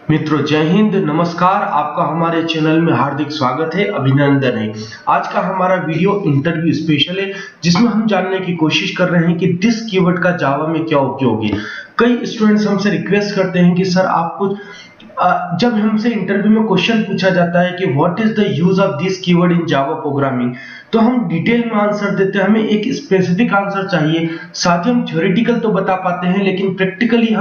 मित्रों, जय हिंद, नमस्कार। आपका हमारे चैनल में हार्दिक स्वागत है, अभिनंदन है। आज का हमारा वीडियो इंटरव्यू स्पेशल है, जिसमें हम जानने की कोशिश कर रहे हैं कि दिस कीवर्ड का जावा में क्या उपयोग है। कई स्टूडेंट्स हमसे रिक्वेस्ट करते हैं कि सर आपको जब हमसे इंटरव्यू में क्वेश्चन पूछा जाता है कि what is the use of this keyword in Java programming, तो हम डिटेल में आंसर देते हैं। हमें एक स्पेसिफिक आंसर चाहिए। साथ ही हम थ्योरेटिकल तो बता पाते हैं, लेकिन प्रैक्टिकली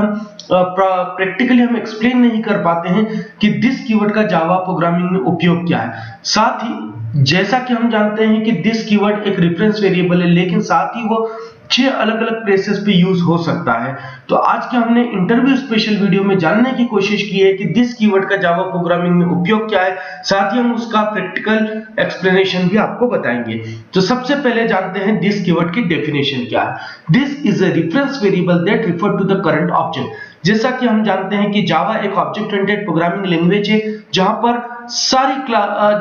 हम एक्सप्लेन नहीं कर पाते हैं कि दिस कीवर्ड का जावा प्रोग्रामिंग में उपयोग क्या है। साथ ही जैसा कि हम जानते हैं कि दिस कीवर्ड एक रेफरेंस वेरिएबल है, लेकिन साथ ही वो 6 अलग-अलग प्लेसेस पे यूज हो सकता है। तो आज के हमने इंटरव्यू स्पेशल वीडियो में जानने की कोशिश की है कि दिस कीवर्ड का जावा प्रोग्रामिंग में उपयोग क्या है। साथ ही हम उसका प्रैक्टिकल एक्सप्लेनेशन भी आपको बताएंगे। तो सबसे पहले जानते हैं दिस कीवर्ड की डेफिनेशन क्या है। This is a reference variable that refer to the current object. जैसा कि हम जानते हैं कि जावा एक ऑब्जेक्ट ओरिएंटेड प्रोग्रामिंग लैंग्वेज है, जहां पर सारी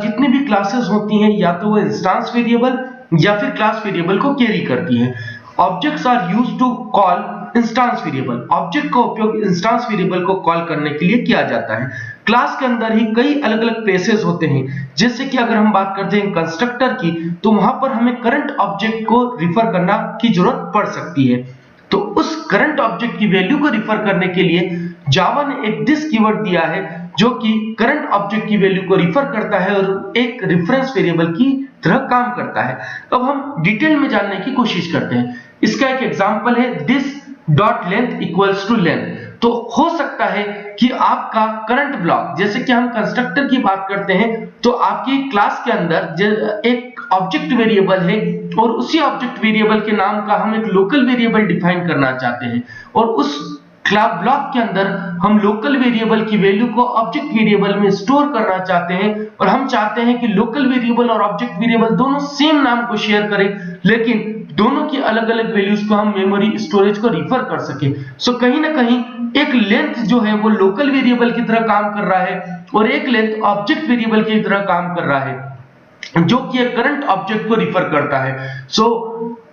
जितनी भी क्लासेस होती हैं, या तो वो इंस्टेंस वेरिएबल या फिर क्लास वेरिएबल को कैरी करती हैं। Objects are used to call instance variable. Object का उपयोग इंस्टेंस वेरिएबल को कॉल करने के लिए किया जाता है। क्लास के अंदर ही कई अलग-अलग प्लेसेस होते हैं। जैसे कि अगर हम बात करते हैं कंस्ट्रक्टर की, तो वहां पर हमें करंट ऑब्जेक्ट को रिफर करना की जरूरत पड़ सकती है। तो उस करंट ऑब्जेक्ट की वैल्यू को रिफर करने के लिए जावा ने एक दिस कीवर्ड दिया है, जो कि करंट ऑब्जेक्ट की वैल्यू को रिफर करता है और एक रेफरेंस वेरिएबल की तरह काम करता है। अब हम डिटेल में जानने की कोशिश करते हैं। इसका एक एग्जांपल है this dot length equals to length. तो हो सकता है कि आपका करंट ब्लॉक, जैसे कि हम कंस्ट्रक्टर की बात करते हैं, तो आपकी क्लास के अंदर एक ऑब्जेक्ट वेरिएबल है और उसी ऑब्जेक्ट वेरिएबल के नाम का हम एक लोकल वेरिएबल डिफाइन करना चाहते हैं, और उस क्लास ब्लॉक के अंदर हम लोकल वेरिएबल की वैल्यू को ऑब्जेक्ट वेरिएबल में स्टोर करना चाहते हैं। और हम चाहते हैं कि लोकल वेरिएबल और ऑब्जेक्ट वेरिएबल दोनों सेम नाम को शेयर करें, लेकिन दोनों की अलग-अलग वैल्यूज को हम मेमोरी स्टोरेज को रिफर कर सके। सो कहीं ना कहीं एक लेंथ जो है वो लोकल वेरिएबल की तरह काम कर रहा है, और एक लेंथ ऑब्जेक्ट वेरिएबल की तरह काम कर रहा है, जो कि एक करंट ऑब्जेक्ट को रिफर करता है। सो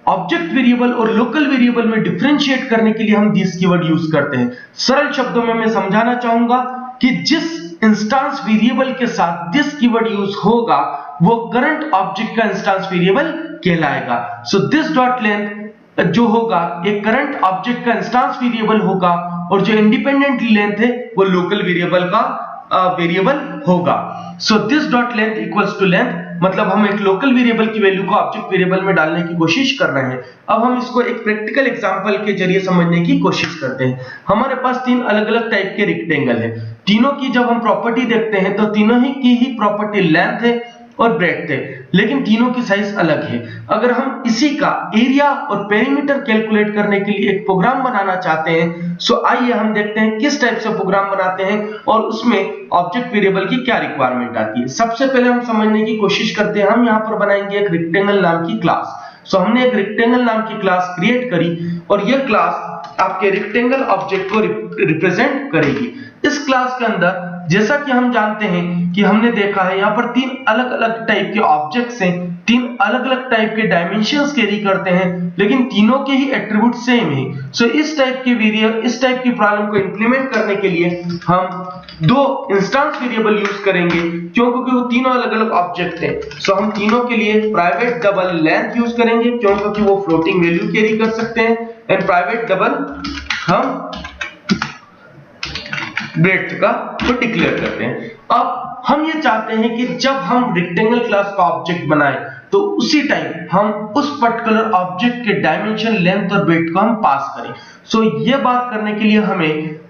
ऑब्जेक्ट वेरिएबल और लोकल वेरिएबल में डिफरेंशिएट करने के लिए हम दिस कीवर्ड यूज करते हैं। सरल शब्दों में मैं समझाना चाहूंगा कि जिस इंस्टेंस वेरिएबल के साथ दिस कीवर्ड यूज होगा, वो करंट ऑब्जेक्ट का इंस्टेंस वेरिएबल कहलाएगा। सो दिस डॉट लेंथ जो होगा एक करंट ऑब्जेक्ट का इंस्टेंस वेरिएबल होगा, और जो इंडिपेंडेंट लेंथ है वो लोकल वेरिएबल का वेरिएबल होगा। So this dot length equals to length, मतलब हम एक लोकल वेरिएबल की वैल्यू को ऑब्जेक्ट वेरिएबल में डालने की कोशिश कर रहे हैं। अब हम इसको एक प्रैक्टिकल एग्जांपल के जरिए समझने की कोशिश करते हैं। हमारे पास 3 अलग-अलग टाइप के रेक्टेंगल हैं। तीनों की जब हम प्रॉपर्टी देखते हैं, तो तीनों की ही प्रॉपर्टी लेंथ है और ब्रेड्थ है, लेकिन तीनों की साइज अलग है। अगर हम इसी का एरिया और पेरीमीटर कैलकुलेट करने के लिए एक प्रोग्राम बनाना चाहते हैं, सो आइए हम देखते हैं किस टाइप से प्रोग्राम बनाते हैं और उसमें ऑब्जेक्ट वेरिएबल की क्या रिक्वायरमेंट आती है। सबसे पहले हम समझने की कोशिश करते हैं। हम यहाँ पर बनाएंगे एक रेक्टेंगल नाम की क्लास। सो हमने एक रेक्टेंगल नाम की क्लास क्रिएट करी, और यह क्लास आपके रेक्टेंगल ऑब्जेक्ट को रिप्रेजेंट करेगी। इस क्लास के अंदर, जैसा कि हम जानते हैं कि हमने देखा है, यहाँ पर 3 अलग-अलग टाइप के ऑब्जेक्ट्स हैं, 3 अलग-अलग टाइप के डायमेंशंस कैरी करते हैं, लेकिन तीनों के ही एट्रीब्यूट सेम है। सो इस टाइप की प्रॉब्लम को इंप्लीमेंट करने के लिए हम 2 इंस्टेंस वेरिएबल यूज करेंगे, क्योंकि वो तीनों अलग-अलग ऑब्जेक्ट हैं। सो हम तीनों के लिए प्राइवेट डबल लेंथ यूज करेंगे, क्योंकि वो फ्लोटिंग वैल्यू कैरी कर सकते हैं, एंड प्राइवेट डबल हम ब्रेड्थ का को डिक्लेयर करते हैं। अब हम ये चाहते हैं कि जब हम रेक्टेंगल क्लास का ऑब्जेक्ट बनाएं, तो उसी टाइम हम उस पर्टिकुलर ऑब्जेक्ट के डायमेंशन, लेंथ और ब्रेड्थ को हम पास करें। सो ये बात करने के लिए हमें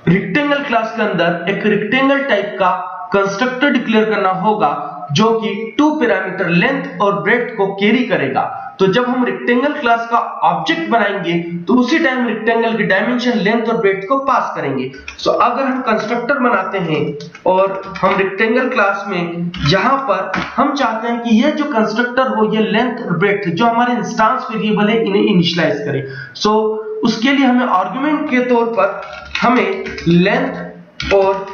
रेक्टेंगल क्लास के अंदर एक रेक्टेंगल टाइप का कंस्ट्रक्टर डिक्लेयर करना होगा, जो कि 2 पैरामीटर लेंथ और ब्रेड्थ को कैरी करेगा। तो जब हम रेक्टेंगल क्लास का ऑब्जेक्ट बनाएंगे, तो उसी टाइम रेक्टेंगल के डायमेंशन, लेंथ और ब्रेड्थ को पास करेंगे। सो अगर हम कंस्ट्रक्टर बनाते हैं और हम रेक्टेंगल क्लास में यहां पर हम चाहते हैं कि ये जो कंस्ट्रक्टर हो, ये लेंथ और ब्रेड्थ जो हमारे इंस्टेंस वेरिएबल है, इन्हें इनिशियलाइज करे। सो उसके लिए हमें आर्गुमेंट के तौर पर हमें लेंथ और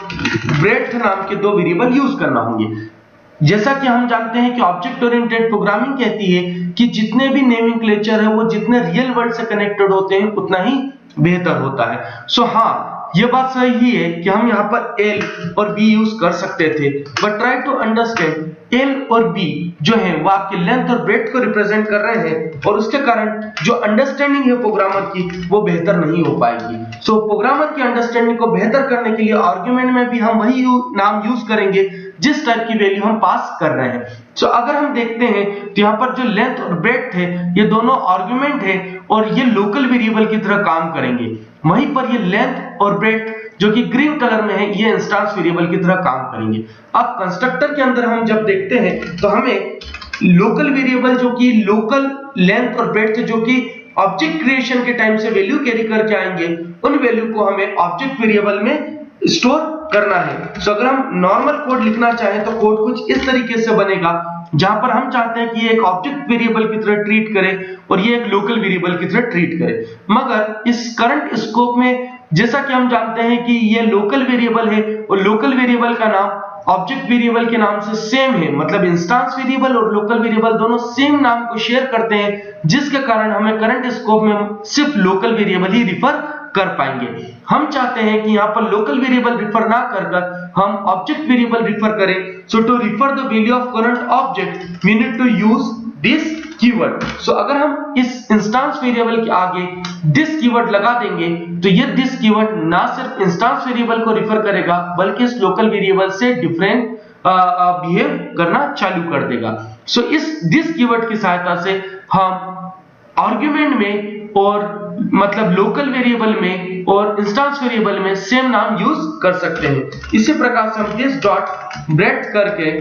ब्रेड्थ नाम के 2 वेरिएबल यूज करना होंगे। जैसा कि हम जानते हैं कि ऑब्जेक्ट ओरिएंटेड प्रोग्रामिंग कहती है कि जितने भी नेमिंगक्लेचर है, वो जितने रियल वर्ल्ड से कनेक्टेड होते हैं, उतना ही बेहतर होता है। सो हाँ, ये बात सही है कि हम यहाँ पर L और B यूज कर सकते थे, but try to understand L और B जो है वो आपके लेंथ और ब्रेड्थ को रिप्रेजेंट कर रहे हैं, और उसके कारण जो अंडरस्टैंडिंग है प्रोग्रामर की वो बेहतर नहीं हो पाएगी। सो प्रोग्रामर की अंडरस्टैंडिंग को बेहतर करने के लिए आर्गुमेंट में भी हम वही नाम यूज करेंगे जिस टाइप की वैल्यू हम पास कर रहे हैं। सो अगर हम देखते हैं तो यहाँ पर जो लेंथ और ब्रेड्थ है ये दोनों आर्गुमेंट है और ये लोकल वेरिएबल की तरह काम करेंगे। वहीं पर ये लेंथ और ब्रेड्थ जो कि ग्रीन कलर में है ये इंस्टेंस वेरिएबल की तरह काम करेंगे। अब कंस्ट्रक्टर के अंदर हम जब देखते हैं तो हमें लोकल वेरिएबल जो कि लोकल लेंथ और ब्रेड्थ जो कि ऑब्जेक्ट क्रिएशन के टाइम से वैल्यू कैरी करके आएंगे, उन वैल्यू को हमें ऑब्जेक्ट वेरिएबल में स्टोर करना है। सो अगर हम नॉर्मल कोड लिखना चाहें तो कोड कुछ इस तरीके से बनेगा, जहां पर हम चाहते हैं कि ये एक ऑब्जेक्ट वेरिएबल की तरह ट्रीट करे और ये एक लोकल वेरिएबल की तरह ट्रीट करे। मगर इस करंट स्कोप में जैसा कि हम जानते हैं कि ये लोकल वेरिएबल है और लोकल वेरिएबल का नाम ऑब्जेक्ट वेरिएबल के नाम से सेम है, मतलब इंस्टेंस वेरिएबल और लोकल वेरिएबल दोनों सेम नाम को शेयर करते हैं, जिसके कारण हमें करंट स्कोप में सिर्फ लोकल वेरिएबल ही रिफर कर पाएंगे। हम चाहते हैं कि यहाँ पर लोकल वेरिएबल रिफर ना कर हम ऑब्जेक्ट वेरिएबल रिफर करें। So to refer the value of current object we need to use this keyword. So अगर हम इस इंस्टेंस वेरिएबल के आगे दिस कीवर्ड लगा देंगे तो ये दिस कीवर्ड ना सिर्फ इंस्टेंस वेरिएबल को रिफर करेगा बल्कि इस लोकल वेरिएबल से डिफरेंट बिहेव करना चालू कर देगा। सो इस दिस कीवर्ड की सहायता से हम आर्गुमेंट में और मतलब लोकल वेरिएबल में और इंस्टेंस वेरिएबल में सेम नाम यूज कर सकते हैं। इसी प्रकार से हम दिस डॉट ब्रेड्थ करके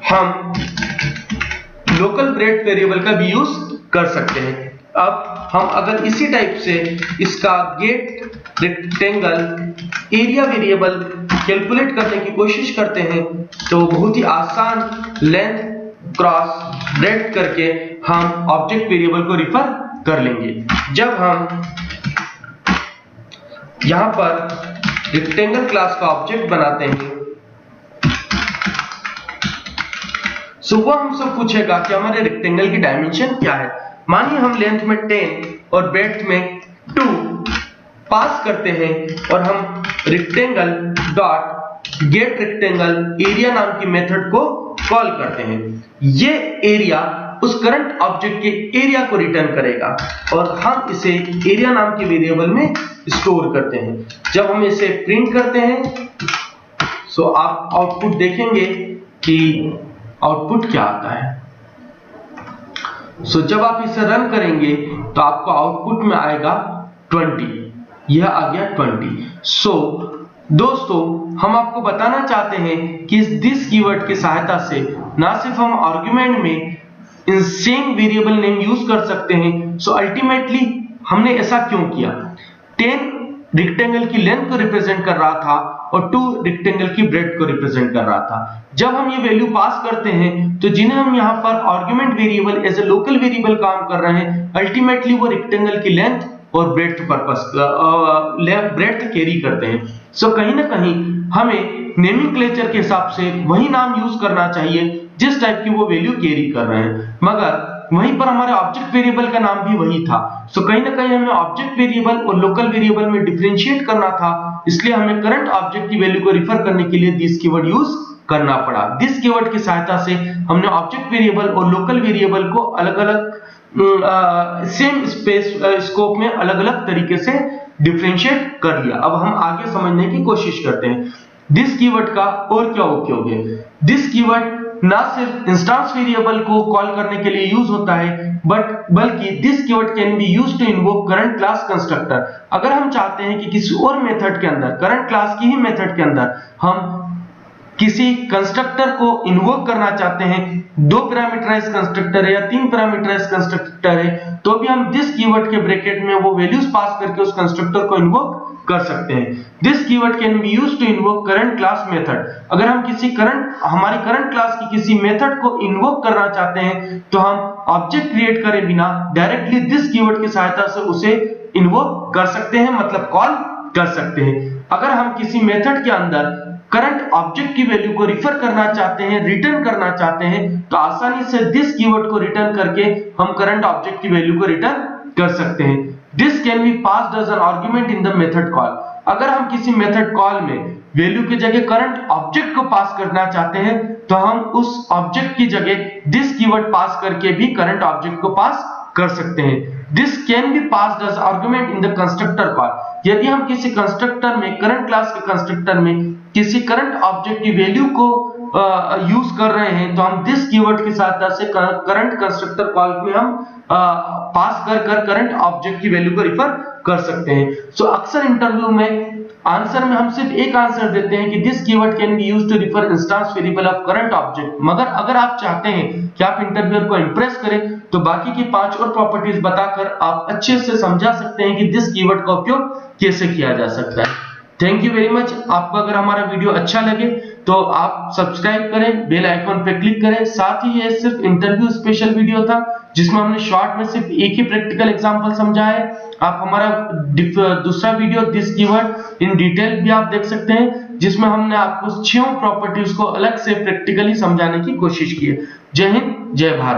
हम लोकल ब्रेड्थ वेरिएबल का भी यूज कर सकते हैं। अब हम अगर इसी टाइप से इसका get rectangle area variable calculate करने की कोशिश करते हैं तो बहुत ही आसान लेंथ क्रॉस ब्रेड्थ करके हम ऑब्जेक्ट वेरिएबल को रिफर कर लेंगे। जब हम यहां पर रेक्टेंगल क्लास का ऑब्जेक्ट बनाते हैं सो वो हमसे पूछेगा कि हमारे रेक्टेंगल की डायमेंशन क्या है। मानिए हम लेंथ में 10 और ब्रेड्थ में 2 पास करते हैं और हम rectangle dot gate rectangle area नाम की मेथड को कॉल करते हैं। ये एरिया उस करंट ऑब्जेक्ट के एरिया को रिटर्न करेगा और हम इसे एरिया नाम के वेरिएबल में स्टोर करते हैं। जब हम इसे प्रिंट करते हैं सो आप आउटपुट देखेंगे कि आउटपुट क्या आता है। सो जब आप इसे रन करेंगे तो आपको आउटपुट में आएगा 20, यह आ गया 20। सो दोस्तों हम आपको बताना चाहते हैं कि इस दिस कीवर्ड की सहायता से ना सिर्फ हम आर्गुमेंट में in same variable name use कर सकते हैं। सो अल्टीमेटली हमने ऐसा क्यों किया, 10 रेक्टेंगल की लेंथ को रिप्रेजेंट कर रहा था और 2 रेक्टेंगल की ब्रेड्थ को रिप्रेजेंट कर रहा था। जब हम ये वैल्यू पास करते हैं तो जिन्हें हम यहाँ पर argument variable as a local variable काम कर रहे हैं, अल्टीमेटली वो रेक्टेंगल की लेंथ और ब्रेड्थ पर्पस ब्रेड्थ कैरी करते हैं। सो कहीं ना कहीं हमें नेमिंगक्लेचर के हिसाब से वही नाम यूज करना चाहिए जिस टाइप की वो वैल्यू कैरी कर रहे हैं, मगर वहीं पर हमारे ऑब्जेक्ट वेरिएबल का नाम भी वही था। सो कहीं ना कहीं हमें ऑब्जेक्ट वेरिएबल और लोकल वेरिएबल में डिफरेंशिएट करना था, इसलिए हमें करंट ऑब्जेक्ट की वैल्यू को रिफर करने के लिए दिस कीवर्ड यूज करना पड़ा। दिस कीवर्ड की सहायता से हमने ऑब्जेक्ट वेरिएबल और लोकल वेरिएबल को अलग-अलग सेम स्कोप में अलग-अलग तरीके से डिफरेंशिएट कर लिया। अब हम आगे समझने की कोशिश करते हैं दिस कीवर्ड का और क्या उपयोग है। दिस कीवर्ड ना सिर्फ इंस्टेंस वेरिएबल को कॉल करने के लिए यूज होता है बल्कि this keyword can be used to invoke current class constructor. अगर हम चाहते हैं कि किसी और मेथड के अंदर, करंट क्लास की ही मेथड के अंदर हम किसी कंस्ट्रक्टर को इन्वोक करना चाहते हैं, 2 पैरामीटराइज कंस्ट्रक्टर है या 3 पैरामीटराइज कंस्ट्रक्टर है, तो भी हम दिस कीवर्ड के ब्रैकेट में वो वैल्यूज पास करके उस कंस्ट्रक्टर को इन्वोक कर सकते हैं। This keyword can be used to invoke current class method. अगर हम हमारी करंट क्लास की किसी मेथड को इन्वोक करना चाहते हैं तो हम ऑब्जेक्ट क्रिएट करे बिना डायरेक्टली दिस कीवर्ड की सहायता से उसे इन्वोक कर सकते हैं, मतलब कॉल कर सकते हैं। अगर हम किसी मेथड के अंदर करंट ऑब्जेक्ट की वैल्यू को रिफर करना चाहते हैं, रिटर्न करना चाहते हैं, तो आसानी से दिस कीवर्ड को रिटर्न करके हम करंट ऑब्जेक्ट की वैल्यू को रिटर्न कर सकते हैं। This can be passed as an argument in the method call. अगर हम किसी मेथड कॉल में वैल्यू की जगह करंट ऑब्जेक्ट को पास करना चाहते हैं तो हम उस ऑब्जेक्ट की जगह दिस कीवर्ड पास करके भी करंट ऑब्जेक्ट को पास कर सकते हैं। This can be passed as argument in the constructor call. यदि हम किसी कंस्ट्रक्टर में करंट क्लास के कंस्ट्रक्टर में किसी करंट ऑब्जेक्ट की वैल्यू को यूज कर रहे हैं तो हम दिस कीवर्ड के साथ से करंट कंस्ट्रक्टर कॉल में हम पास कर करंट ऑब्जेक्ट की वैल्यू को रिफर कर सकते हैं। सो अक्सर इंटरव्यू में आंसर में हम सिर्फ एक आंसर देते हैं कि this keyword can be used to refer instance variable of current object. मगर अगर आप चाहते हैं कि आप इंटरव्यूअर को इंप्रेस करें तो बाकी की 5 और प्रॉपर्टीज बताकर आप अच्छे से समझा सकते हैं कि दिस कीवर्ड का उपयोग कैसे किया जा सकता है। Thank you very much. आपको अगर हमारा वीडियो अच्छा लगे तो आप सब्सक्राइब करें, बेल आइकॉन पे क्लिक करें। साथ ही ये सिर्फ इंटरव्यू स्पेशल वीडियो था जिसमें हमने शॉर्ट में सिर्फ एक ही प्रैक्टिकल एग्जांपल समझा है। आप हमारा दूसरा video this keyword in detail भी आप देख सकते हैं जिसमें हमने आपको 6 प्रॉपर्टीज को अलग से प्रैक्टिकली समझाने की कोशिश की है। जय हिंद, जय भारत।